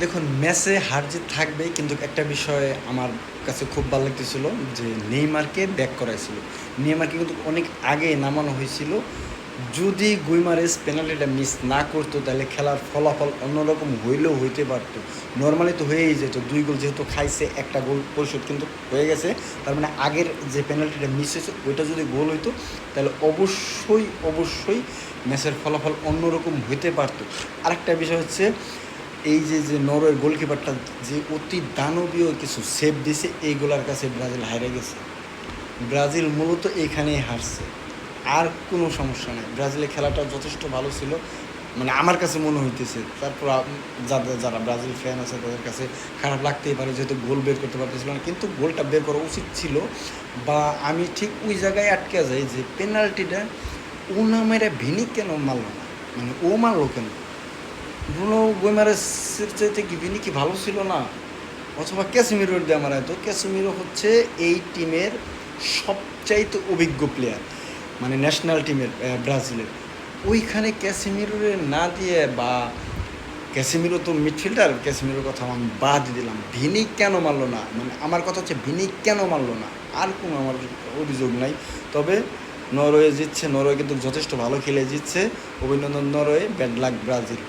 দেখুন, ম্যাচে হার জিত থাকবেই, কিন্তু একটা বিষয় আমার কাছে খুব ভালো লাগতেছিল যে নেইমারকে ব্যাক করাইছিল। নেইমারকে কিন্তু অনেক আগে নামানো হয়েছিল। যদি গুইমারেস পেনাল্টিটা মিস না করতো তাহলে খেলার ফলাফল অন্যরকম হইলেও হইতে পারতো। নর্মালি তো হয়েই যেত, 2 গোল যেহেতু খাইছে, একটা গোল পরিশোধ কিন্তু হয়ে গেছে। তার মানে আগের যে পেনাল্টিটা মিস হয়েছে ওইটা যদি গোল হইতো তাহলে অবশ্যই অবশ্যই ম্যাচের ফলাফল অন্যরকম হইতে পারতো। আরেকটা বিষয় হচ্ছে, এই যে নরওয়ের গোলকিপারটা যে অতি দানবীয় কিছু সেভ দিছে, এইগুলার কাছে ব্রাজিল হারে গেছে। ব্রাজিল মূলত এইখানেই হারছে, আর কোনো সমস্যা নাই। ব্রাজিলের খেলাটা যথেষ্ট ভালো ছিল, মানে আমার কাছে মনে হইতেছে। তারপর যাদের যারা ব্রাজিল ফ্যান আছে তাদের কাছে খারাপ লাগতেই পারে, যেহেতু গোল বের করতে পারতেছিল না, কিন্তু গোলটা বের করা উচিত ছিল। বা আমি ঠিক ওই জায়গায় আটকে যাই যে পেনাল্টিটা ও না মেরে ভিনি কেন মারলো না, মানে ও মারলো কেন? ব্রুনো গুইমারেসের চাইতে কি ভিনি কি ভালো ছিল না? অথবা ক্যাসিমিরোর দিয়ে আমার হয়তো ক্যাসিমিরো হচ্ছে এই টিমের সবচাইতে অভিজ্ঞ প্লেয়ার, মানে ন্যাশনাল টিমের ব্রাজিলের। ওইখানে ক্যাসিমিরোরে না দিয়ে, বা ক্যাসিমিরো তো মিডফিল্ডার, ক্যাসিমিরোর কথা আমি বাদ দিলাম, ভিনি কেন মারলো না? মানে আমার কথা হচ্ছে ভিনি কেন মারলো না, আর কোনো আমার অভিযোগ নাই। তবে নরওয়ে জিতছে, নরওয়ে কিন্তু যথেষ্ট ভালো খেলে জিতছে। অভিনন্দন নরওয়ে, ব্যাড লাক ব্রাজিল।